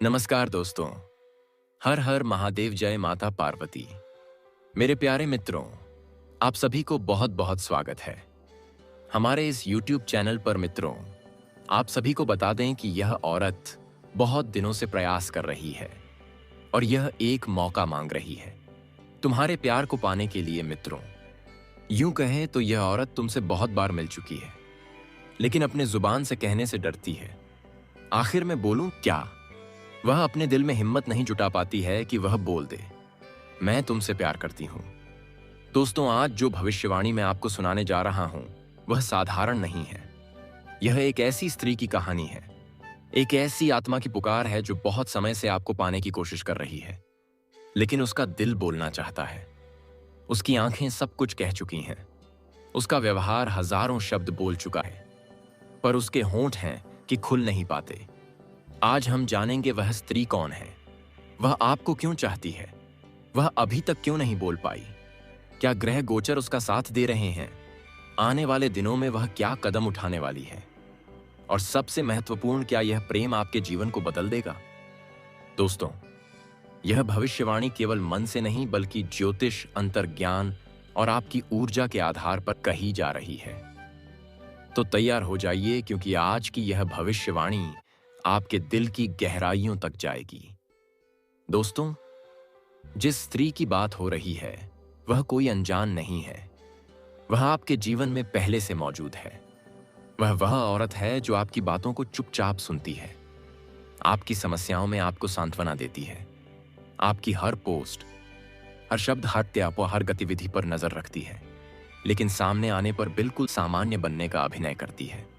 नमस्कार दोस्तों। हर हर महादेव, जय माता पार्वती। मेरे प्यारे मित्रों, आप सभी को बहुत बहुत स्वागत है हमारे इस YouTube चैनल पर। मित्रों, आप सभी को बता दें कि यह औरत बहुत दिनों से प्रयास कर रही है और यह एक मौका मांग रही है तुम्हारे प्यार को पाने के लिए। मित्रों, यूं कहें तो यह औरत तुमसे बहुत बार मिल चुकी है, लेकिन अपने जुबान से कहने से डरती है। आखिर मैं बोलूं क्या? वह अपने दिल में हिम्मत नहीं जुटा पाती है कि वह बोल दे, मैं तुमसे प्यार करती हूं। दोस्तों, आज जो भविष्यवाणी मैं आपको सुनाने जा रहा हूं वह साधारण नहीं है। यह एक ऐसी स्त्री की कहानी है, एक ऐसी आत्मा की पुकार है जो बहुत समय से आपको पाने की कोशिश कर रही है, लेकिन उसका दिल बोलना चाहता है। उसकी आंखें सब कुछ कह चुकी हैं, उसका व्यवहार हजारों शब्द बोल चुका है, पर उसके होंठ हैं कि खुल नहीं पाते। आज हम जानेंगे वह स्त्री कौन है, वह आपको क्यों चाहती है, वह अभी तक क्यों नहीं बोल पाई। क्या ग्रह गोचर उसका साथ दे रहे हैं? आने वाले दिनों में वह क्या कदम उठाने वाली है? और सबसे महत्वपूर्ण, क्या यह प्रेम आपके जीवन को बदल देगा? दोस्तों, यह भविष्यवाणी केवल मन से नहीं बल्कि ज्योतिष, अंतर्ज्ञान और आपकी ऊर्जा के आधार पर कही जा रही है। तो तैयार हो जाइए, क्योंकि आज की यह भविष्यवाणी आपके दिल की गहराइयों तक जाएगी। दोस्तों, जिस स्त्री की बात हो रही है वह कोई अनजान नहीं है, वह आपके जीवन में पहले से मौजूद है। वह औरत है जो आपकी बातों को चुपचाप सुनती है, आपकी समस्याओं में आपको सांत्वना देती है, आपकी हर पोस्ट, हर शब्द, हर त्याग, हर गतिविधि पर नजर रखती है, लेकिन सामने आने पर बिल्कुल सामान्य बनने का अभिनय करती है।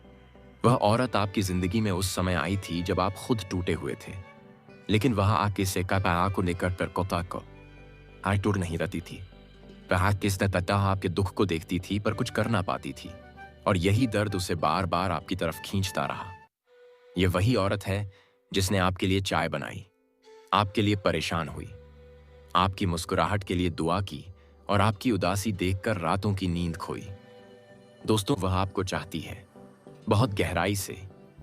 वह औरत आपकी जिंदगी में उस समय आई थी जब आप खुद टूटे हुए थे, लेकिन वह आके से को लेकर पर कोता को आई टूट नहीं रहती थी। वह किसने तथा आपके दुख को देखती थी पर कुछ कर ना पाती थी, और यही दर्द उसे बार बार आपकी तरफ खींचता रहा। यह वही औरत है जिसने आपके लिए चाय बनाई, आपके लिए परेशान हुई, आपकी मुस्कुराहट के लिए दुआ की और आपकी उदासी देखकर रातों की नींद खोई। दोस्तों, वह आपको चाहती है, बहुत गहराई से,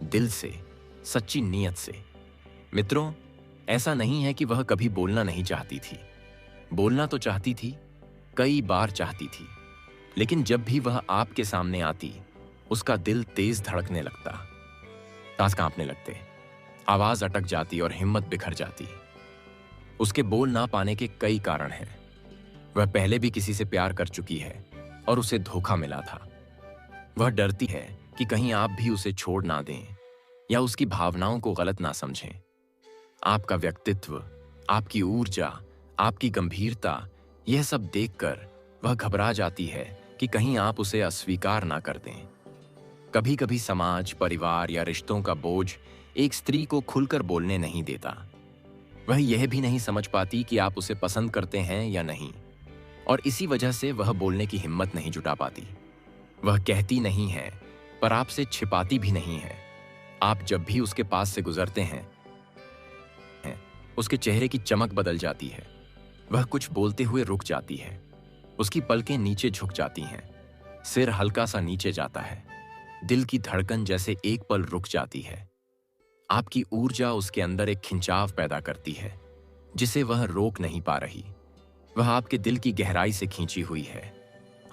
दिल से, सच्ची नीयत से। मित्रों, ऐसा नहीं है कि वह कभी बोलना नहीं चाहती थी। बोलना तो चाहती थी, कई बार चाहती थी, लेकिन जब भी वह आपके सामने आती उसका दिल तेज धड़कने लगता, सांस कांपने लगते, आवाज अटक जाती और हिम्मत बिखर जाती। उसके बोल ना पाने के कई कारण हैं। वह पहले भी किसी से प्यार कर चुकी है और उसे धोखा मिला था। वह डरती है कि कहीं आप भी उसे छोड़ ना दें या उसकी भावनाओं को गलत ना समझें। आपका व्यक्तित्व, आपकी ऊर्जा, आपकी गंभीरता, यह सब देखकर वह घबरा जाती है कि कहीं आप उसे अस्वीकार ना कर दें। कभी कभी समाज, परिवार या रिश्तों का बोझ एक स्त्री को खुलकर बोलने नहीं देता। वह यह भी नहीं समझ पाती कि आप उसे पसंद करते हैं या नहीं, और इसी वजह से वह बोलने की हिम्मत नहीं जुटा पाती। वह कहती नहीं है पर आपसे छिपाती भी नहीं है। आप जब भी उसके पास से गुजरते हैं उसके चेहरे की चमक बदल जाती है। वह कुछ बोलते हुए रुक जाती है, उसकी पलकें नीचे झुक जाती हैं, सिर हल्का सा नीचे जाता है, दिल की धड़कन जैसे एक पल रुक जाती है। आपकी ऊर्जा उसके अंदर एक खिंचाव पैदा करती है जिसे वह रोक नहीं पा रही। वह आपके दिल की गहराई से खींची हुई है।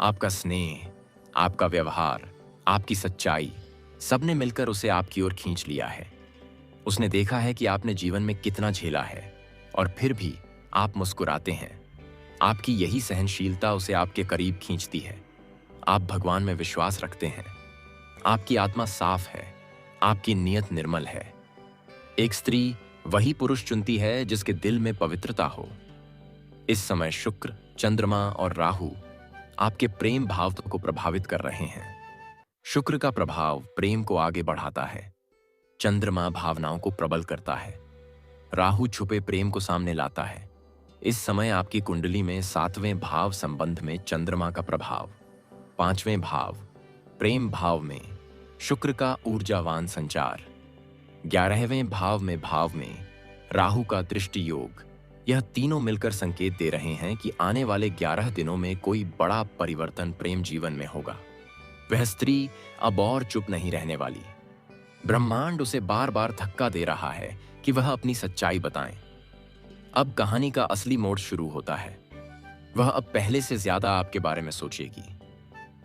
आपका स्नेह, आपका व्यवहार, आपकी सच्चाई, सबने मिलकर उसे आपकी ओर खींच लिया है। उसने देखा है कि आपने जीवन में कितना झेला है और फिर भी आप मुस्कुराते हैं। आपकी यही सहनशीलता उसे आपके करीब खींचती है। आप भगवान में विश्वास रखते हैं, आपकी आत्मा साफ है, आपकी नीयत निर्मल है। एक स्त्री वही पुरुष चुनती है जिसके दिल में पवित्रता हो। इस समय शुक्र, चंद्रमा और राहु आपके प्रेम भाव को प्रभावित कर रहे हैं। शुक्र का प्रभाव प्रेम को आगे बढ़ाता है, चंद्रमा भावनाओं को प्रबल करता है, राहु छुपे प्रेम को सामने लाता है। इस समय आपकी कुंडली में 7वें भाव संबंध में चंद्रमा का प्रभाव, 5वें भाव प्रेम भाव में शुक्र का ऊर्जावान संचार, 11वें भाव में राहु का दृष्टि योग, यह तीनों मिलकर संकेत दे रहे हैं कि आने वाले 11 दिनों में कोई बड़ा परिवर्तन प्रेम जीवन में होगा। वह स्त्री अब और चुप नहीं रहने वाली। ब्रह्मांड उसे बार बार धक्का दे रहा है कि वह अपनी सच्चाई बताएं। अब कहानी का असली मोड़ शुरू होता है। वह अब पहले से ज्यादा आपके बारे में सोचेगी,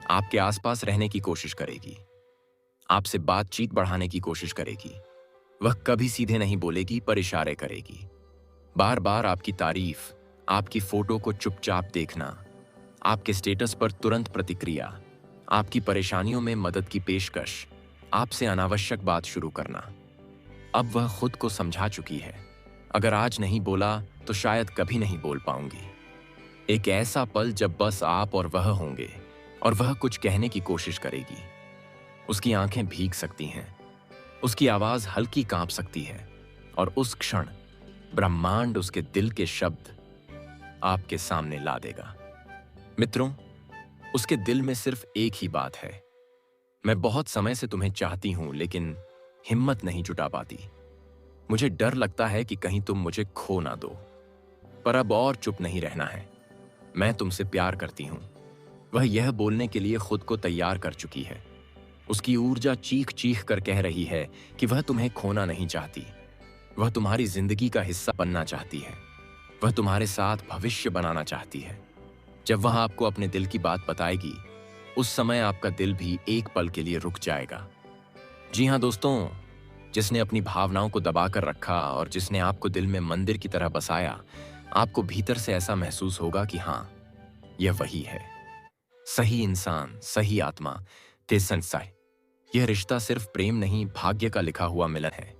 आपके आसपास रहने की कोशिश करेगी, आपसे बातचीत बढ़ाने की कोशिश करेगी। वह कभी सीधे नहीं बोलेगी पर इशारे करेगी। बार बार आपकी तारीफ, आपकी फोटो को चुपचाप देखना, आपके स्टेटस पर तुरंत प्रतिक्रिया, आपकी परेशानियों में मदद की पेशकश, आपसे अनावश्यक बात शुरू करना। अब वह खुद को समझा चुकी है, अगर आज नहीं बोला तो शायद कभी नहीं बोल पाऊंगी। एक ऐसा पल जब बस आप और वह होंगे और वह कुछ कहने की कोशिश करेगी। उसकी आंखें भीग सकती हैं, उसकी आवाज हल्की कांप सकती है और उस क्षण ब्रह्मांड उसके दिल के शब्द आपके सामने ला देगा। मित्रों, उसके दिल में सिर्फ एक ही बात है, मैं बहुत समय से तुम्हें चाहती हूं लेकिन हिम्मत नहीं जुटा पाती। मुझे डर लगता है कि कहीं तुम मुझे खो ना दो, पर अब और चुप नहीं रहना है। मैं तुमसे प्यार करती हूं। वह यह बोलने के लिए खुद को तैयार कर चुकी है। उसकी ऊर्जा चीख चीख कर कह रही है कि वह तुम्हें खोना नहीं चाहती। वह तुम्हारी जिंदगी का हिस्सा बनना चाहती है। वह तुम्हारे साथ भविष्य बनाना चाहती है। जब वह आपको अपने दिल की बात बताएगी, उस समय आपका दिल भी एक पल के लिए रुक जाएगा। जी हाँ दोस्तों, जिसने अपनी भावनाओं को दबाकर रखा और जिसने आपको दिल में मंदिर की तरह बसाया, आपको भीतर से ऐसा महसूस होगा कि हाँ, यह वही है, सही इंसान, सही आत्मा, ते संसाय। यह रिश्ता सिर्फ प्रेम नहीं, भाग्य का लिखा हुआ मिलन है।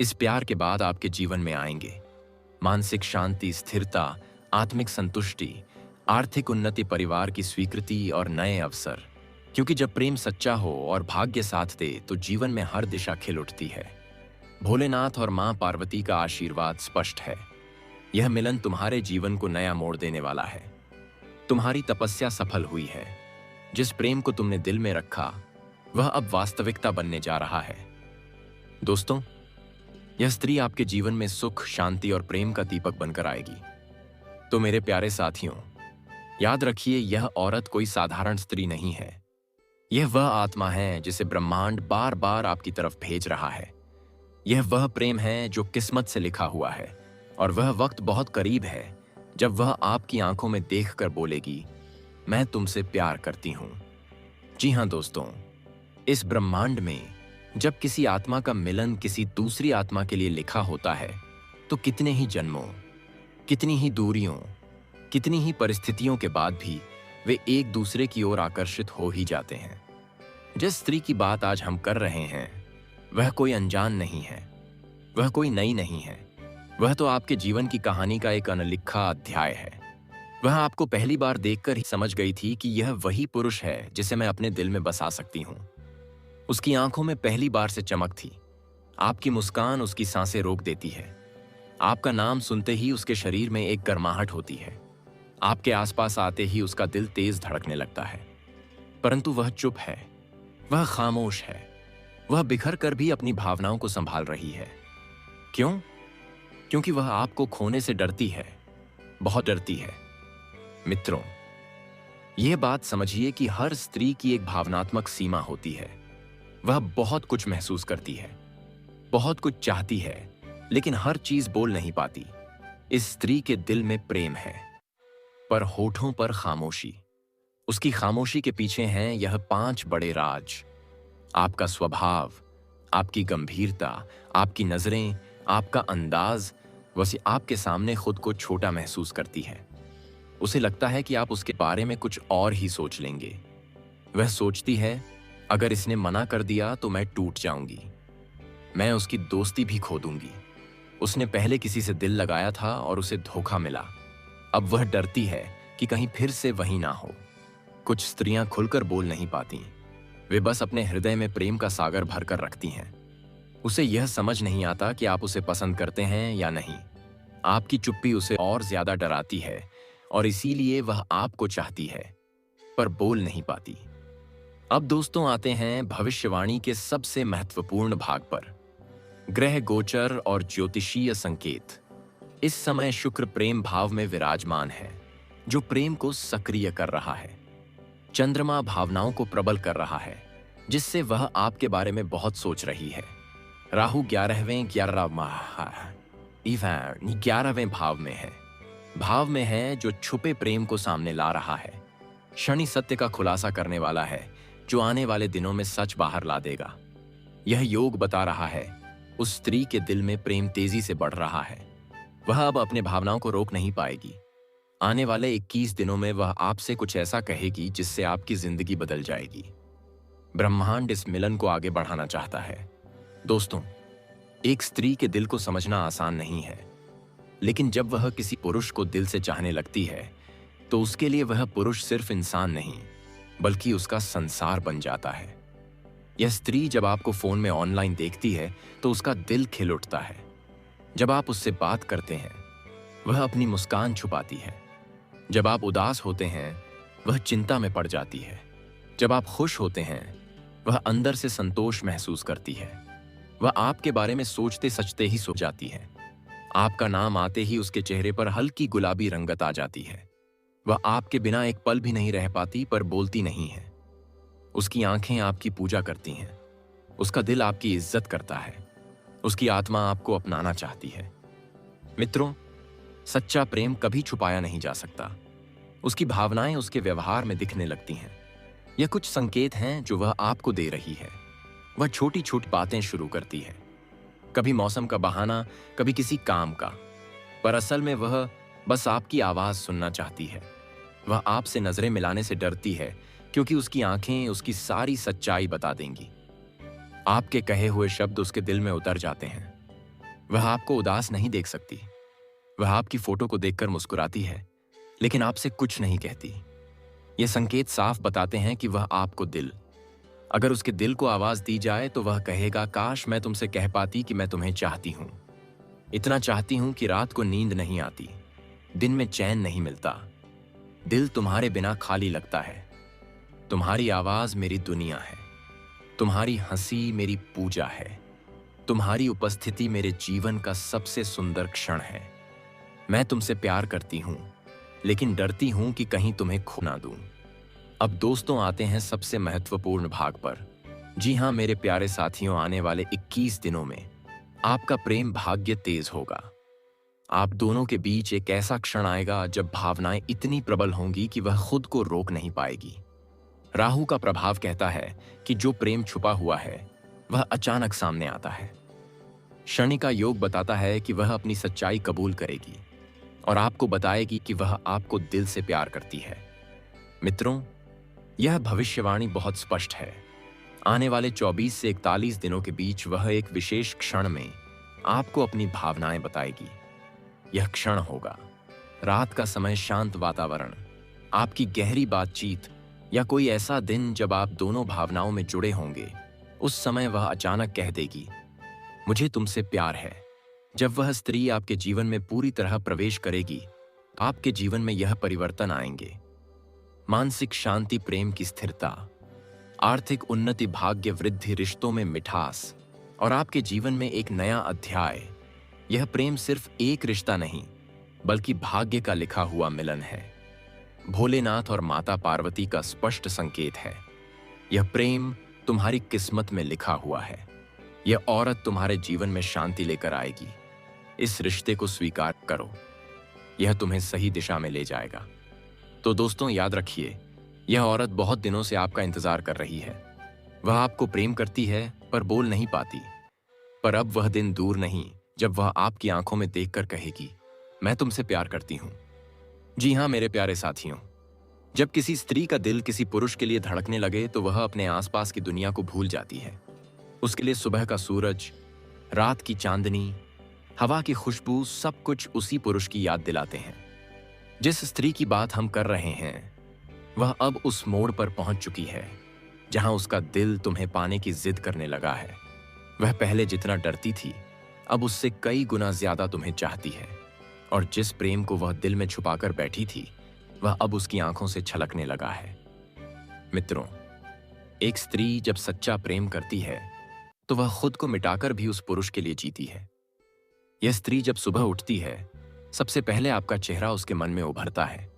इस प्यार के बाद आपके जीवन में आएंगे मानसिक शांति, स्थिरता, आत्मिक संतुष्टि, आर्थिक उन्नति, परिवार की स्वीकृति और नए अवसर। क्योंकि जब प्रेम सच्चा हो और भाग्य साथ दे तो जीवन में हर दिशा खिल उठती है। भोलेनाथ और मां पार्वती का आशीर्वाद स्पष्ट है। यह मिलन तुम्हारे जीवन को नया मोड़ देने वाला है। तुम्हारी तपस्या सफल हुई है। जिस प्रेम को तुमने दिल में रखा, वह अब वास्तविकता बनने जा रहा है। दोस्तों, यह स्त्री आपके जीवन में सुख, शांति और प्रेम का दीपक बनकर आएगी। तो मेरे प्यारे साथियों, याद रखिए, यह औरत कोई साधारण स्त्री नहीं है। यह वह आत्मा है जिसे ब्रह्मांड बार बार आपकी तरफ भेज रहा है। यह वह प्रेम है जो किस्मत से लिखा हुआ है और वह वक्त बहुत करीब है जब वह आपकी आंखों में देखकर बोलेगी, मैं तुमसे प्यार करती हूं। जी हां दोस्तों, इस ब्रह्मांड में जब किसी आत्मा का मिलन किसी दूसरी आत्मा के लिए लिखा होता है तो कितने ही जन्मों, कितनी ही दूरियों, कितनी ही परिस्थितियों के बाद भी वे एक दूसरे की ओर आकर्षित हो ही जाते हैं। जिस स्त्री की बात आज हम कर रहे हैं, वह कोई अनजान नहीं है, वह कोई नई नहीं है। वह तो आपके जीवन की कहानी का एक अनलिखा अध्याय है। वह आपको पहली बार देखकर ही समझ गई थी कि यह वही पुरुष है जिसे मैं अपने दिल में बसा सकती हूं। उसकी आंखों में पहली बार से चमक थी। आपकी मुस्कान उसकी सांसें रोक देती है। आपका नाम सुनते ही उसके शरीर में एक गर्माहट होती है। आपके आसपास आते ही उसका दिल तेज धड़कने लगता है। परंतु वह चुप है, वह खामोश है। वह बिखर कर भी अपनी भावनाओं को संभाल रही है। क्यों? क्योंकि वह आपको खोने से डरती है, बहुत डरती है। मित्रों, यह बात समझिए कि हर स्त्री की एक भावनात्मक सीमा होती है। वह बहुत कुछ महसूस करती है, बहुत कुछ चाहती है, लेकिन हर चीज बोल नहीं पाती। इस स्त्री के दिल में प्रेम है, पर होठों पर खामोशी। उसकी खामोशी के पीछे हैं यह 5 बड़े राज। आपका स्वभाव, आपकी गंभीरता, आपकी नजरें, आपका अंदाज। वह आपके सामने खुद को छोटा महसूस करती है। उसे लगता है कि आप उसके बारे में कुछ और ही सोच लेंगे। वह सोचती है, अगर इसने मना कर दिया तो मैं टूट जाऊंगी, मैं उसकी दोस्ती भी खो दूंगी। उसने पहले किसी से दिल लगाया था और उसे धोखा मिला। अब वह डरती है कि कहीं फिर से वही ना हो। कुछ स्त्रियां खुलकर बोल नहीं पाती। वे बस अपने हृदय में प्रेम का सागर भरकर रखती हैं। उसे यह समझ नहीं आता कि आप उसे पसंद करते हैं या नहीं। आपकी चुप्पी उसे और ज्यादा डराती है और इसीलिए वह आपको चाहती है, पर बोल नहीं पाती। अब दोस्तों आते हैं भविष्यवाणी के सबसे महत्वपूर्ण भाग पर, ग्रह गोचर और ज्योतिषीय संकेत। इस समय शुक्र प्रेम भाव में विराजमान है, जो प्रेम को सक्रिय कर रहा है। चंद्रमा भावनाओं को प्रबल कर रहा है, जिससे वह आपके बारे में बहुत सोच रही है। राहु 11वें भाव में है। भाव में है जो छुपे प्रेम को सामने ला रहा है। शनि सत्य का खुलासा करने वाला है, जो आने वाले दिनों में सच बाहर ला देगा। यह योग बता रहा है उस स्त्री के दिल में प्रेम तेजी से बढ़ रहा है। वह अब अपने भावनाओं को रोक नहीं पाएगी। आने वाले 21 दिनों में वह आपसे कुछ ऐसा कहेगी जिससे आपकी जिंदगी बदल जाएगी। ब्रह्मांड इस मिलन को आगे बढ़ाना चाहता है। दोस्तों, एक स्त्री के दिल को समझना आसान नहीं है, लेकिन जब वह किसी पुरुष को दिल से चाहने लगती है तो उसके लिए वह पुरुष सिर्फ इंसान नहीं बल्कि उसका संसार बन जाता है। यह स्त्री जब आपको फोन में ऑनलाइन देखती है तो उसका दिल खिल उठता है। जब आप उससे बात करते हैं वह अपनी मुस्कान छुपाती है। जब आप उदास होते हैं वह चिंता में पड़ जाती है। जब आप खुश होते हैं वह अंदर से संतोष महसूस करती है। वह आपके बारे में सोचते सचते ही सो जाती है। आपका नाम आते ही उसके चेहरे पर हल्की गुलाबी रंगत आ जाती है। वह आपके बिना एक पल भी नहीं रह पाती, पर बोलती नहीं है। उसकी आंखें आपकी पूजा करती हैं। उसका दिल आपकी इज्जत करता है। उसकी आत्मा आपको अपनाना चाहती है। मित्रों, सच्चा प्रेम कभी छुपाया नहीं जा सकता। उसकी भावनाएं उसके व्यवहार में दिखने लगती हैं। यह कुछ संकेत हैं जो वह आपको दे रही है। वह छोटी छोटी बातें शुरू करती है, कभी मौसम का बहाना, कभी किसी काम का, पर असल में वह बस आपकी आवाज सुनना चाहती है। वह आपसे नजरें मिलाने से डरती है क्योंकि उसकी आंखें उसकी सारी सच्चाई बता देंगी। आपके कहे हुए शब्द उसके दिल में उतर जाते हैं। वह आपको उदास नहीं देख सकती। वह आपकी फोटो को देखकर मुस्कुराती है, लेकिन आपसे कुछ नहीं कहती। ये संकेत साफ बताते हैं कि वह आपको अगर उसके दिल को आवाज दी जाए तो वह कहेगा, काश मैं तुमसे कह पाती कि मैं तुम्हें चाहती हूं। इतना चाहती हूं कि रात को नींद नहीं आती, दिन में चैन नहीं मिलता, दिल तुम्हारे बिना खाली लगता है। तुम्हारी आवाज मेरी दुनिया है। तुम्हारी हंसी मेरी पूजा है। तुम्हारी उपस्थिति मेरे जीवन का सबसे सुंदर क्षण है। मैं तुमसे प्यार करती हूं, लेकिन डरती हूं कि कहीं तुम्हें खो ना दूं। अब दोस्तों, आते हैं सबसे महत्वपूर्ण भाग पर। जी हां मेरे प्यारे साथियों, आने वाले 21 दिनों में आपका प्रेम भाग्य तेज होगा। आप दोनों के बीच एक ऐसा क्षण आएगा जब भावनाएं इतनी प्रबल होंगी कि वह खुद को रोक नहीं पाएगी। राहु का प्रभाव कहता है कि जो प्रेम छुपा हुआ है वह अचानक सामने आता है। शनि का योग बताता है कि वह अपनी सच्चाई कबूल करेगी और आपको बताएगी कि वह आपको दिल से प्यार करती है। मित्रों, यह भविष्यवाणी बहुत स्पष्ट है। आने वाले 24 से 41 दिनों के बीच वह एक विशेष क्षण में आपको अपनी भावनाएं बताएगी। यह क्षण होगा रात का समय, शांत वातावरण, आपकी गहरी बातचीत या कोई ऐसा दिन जब आप दोनों भावनाओं में जुड़े होंगे। उस समय वह अचानक कह देगी, मुझे तुमसे प्यार है। जब वह स्त्री आपके जीवन में पूरी तरह प्रवेश करेगी, आपके जीवन में यह परिवर्तन आएंगे। मानसिक शांति, प्रेम की स्थिरता, आर्थिक उन्नति, भाग्य वृद्धि, रिश्तों में मिठास और आपके जीवन में एक नया अध्याय। यह प्रेम सिर्फ एक रिश्ता नहीं बल्कि भाग्य का लिखा हुआ मिलन है। भोलेनाथ और माता पार्वती का स्पष्ट संकेत है। यह प्रेम तुम्हारी किस्मत में लिखा हुआ है। यह औरत तुम्हारे जीवन में शांति लेकर आएगी। इस रिश्ते को स्वीकार करो, यह तुम्हें सही दिशा में ले जाएगा। तो दोस्तों, याद रखिए, यह औरत बहुत दिनों से आपका इंतजार कर रही है। वह आपको प्रेम करती है पर बोल नहीं पाती। पर अब वह दिन दूर नहीं जब वह आपकी आंखों में देखकर कहेगी, मैं तुमसे प्यार करती हूं। जी हां मेरे प्यारे साथियों, जब किसी स्त्री का दिल किसी पुरुष के लिए धड़कने लगे तो वह अपने आसपास की दुनिया को भूल जाती है। उसके लिए सुबह का सूरज, रात की चांदनी, हवा की खुशबू, सब कुछ उसी पुरुष की याद दिलाते हैं। जिस स्त्री की बात हम कर रहे हैं वह अब उस मोड़ पर पहुंच चुकी है जहां उसका दिल तुम्हें पाने की जिद करने लगा है। वह पहले जितना डरती थी अब उससे कई गुना ज्यादा तुम्हें चाहती है, और जिस प्रेम को वह दिल में छुपाकर बैठी थी वह अब उसकी आंखों से छलकने लगा है। मित्रों, एक स्त्री जब सच्चा प्रेम करती है तो वह खुद को मिटाकर भी उस पुरुष के लिए जीती है। यह स्त्री जब सुबह उठती है सबसे पहले आपका चेहरा उसके मन में उभरता है।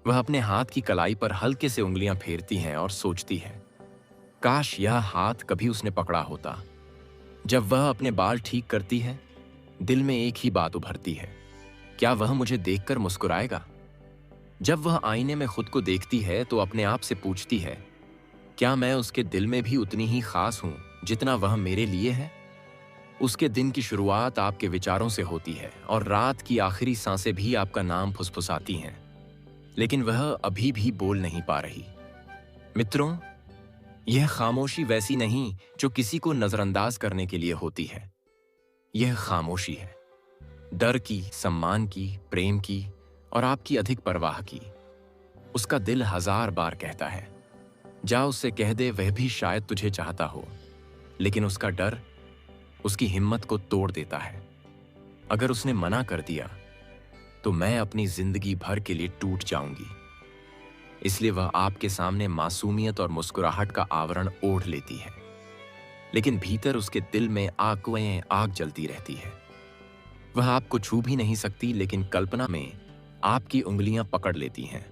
वह अपने हाथ की कलाई पर हल्के से उंगलियां फेरती हैं और सोचती है, काश यह हाथ कभी उसने पकड़ा होता। जब वह अपने बाल ठीक करती है, दिल में एक ही बात उभरती है, क्या वह मुझे देखकर मुस्कुराएगा? जब वह आईने में खुद को देखती है तो अपने आप से पूछती है, क्या मैं उसके दिल में भी उतनी ही खास हूं जितना वह मेरे लिए है? उसके दिन की शुरुआत आपके विचारों से होती है और रात की आखिरी सांसें भी आपका नाम फुसफुसाती हैं, लेकिन वह अभी भी बोल नहीं पा रही। मित्रों, यह खामोशी वैसी नहीं जो किसी को नजरअंदाज करने के लिए होती है। यह खामोशी है डर की, सम्मान की, प्रेम की और आपकी अधिक परवाह की। उसका दिल 1000 बार कहता है, जा उससे कह दे वह भी शायद तुझे चाहता हो, लेकिन उसका डर उसकी हिम्मत को तोड़ देता है। अगर उसने मना कर दिया तो मैं अपनी जिंदगी भर के लिए टूट जाऊंगी। इसलिए वह आपके सामने मासूमियत और मुस्कुराहट का आवरण ओढ़ लेती है, लेकिन भीतर उसके दिल में आग जलती रहती है। वह आपको छू भी नहीं सकती, लेकिन कल्पना में आपकी उंगलियां पकड़ लेती हैं।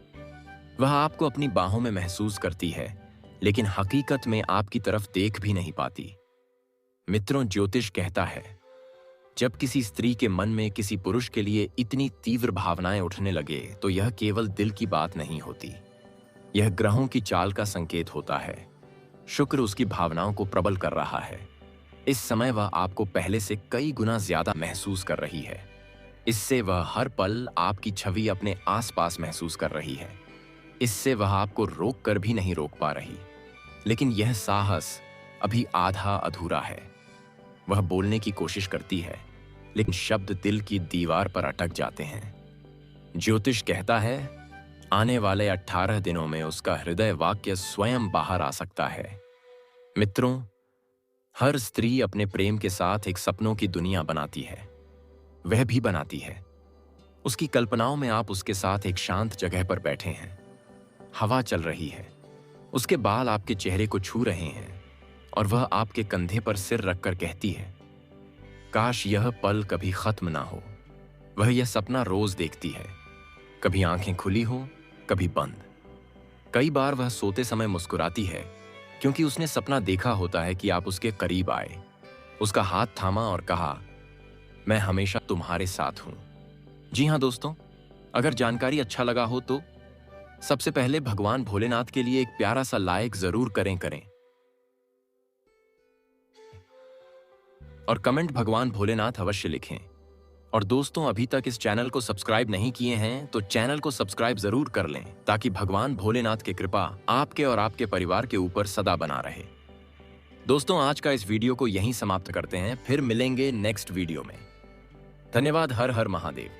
वह आपको अपनी बाहों में महसूस करती है, लेकिन हकीकत में आपकी तरफ देख भी नहीं पाती। मित्रों, ज्योतिष कहता है, जब किसी स्त्री के मन में किसी पुरुष के लिए इतनी तीव्र भावनाएं उठने लगे तो यह केवल दिल की बात नहीं होती, यह ग्रहों की चाल का संकेत होता है। शुक्र उसकी भावनाओं को प्रबल कर रहा है। इस समय वह आपको पहले से कई गुना ज्यादा महसूस कर रही है। इससे वह हर पल आपकी छवि अपने आसपास महसूस कर रही है। इससे वह आपको रोक कर भी नहीं रोक पा रही, लेकिन यह साहस अभी आधा अधूरा है। वह बोलने की कोशिश करती है, लेकिन शब्द दिल की दीवार पर अटक जाते हैं। ज्योतिष कहता है, आने वाले 18 दिनों में उसका हृदय वाक्य स्वयं बाहर आ सकता है। मित्रों, हर स्त्री अपने प्रेम के साथ एक सपनों की दुनिया बनाती है। वह भी बनाती है। उसकी कल्पनाओं में आप उसके साथ एक शांत जगह पर बैठे हैं, हवा चल रही है, उसके बाल आपके चेहरे को छू रहे हैं और वह आपके कंधे पर सिर रखकर कहती है, काश यह पल कभी खत्म ना हो। वह यह सपना रोज देखती है, कभी आंखें खुली हो, कभी बंद। कई बार वह सोते समय मुस्कुराती है, क्योंकि उसने सपना देखा होता है कि आप उसके करीब आए, उसका हाथ थामा और कहा, मैं हमेशा तुम्हारे साथ हूं। जी हां दोस्तों, अगर जानकारी अच्छा लगा हो तो सबसे पहले भगवान भोलेनाथ के लिए एक प्यारा सा लाइक जरूर करें और कमेंट भगवान भोलेनाथ अवश्य लिखें। और दोस्तों, अभी तक इस चैनल को सब्सक्राइब नहीं किए हैं तो चैनल को सब्सक्राइब जरूर कर लें, ताकि भगवान भोलेनाथ की कृपा आपके और आपके परिवार के ऊपर सदा बना रहे। दोस्तों, आज का इस वीडियो को यहीं समाप्त करते हैं, फिर मिलेंगे नेक्स्ट वीडियो में। धन्यवाद। हर हर महादेव।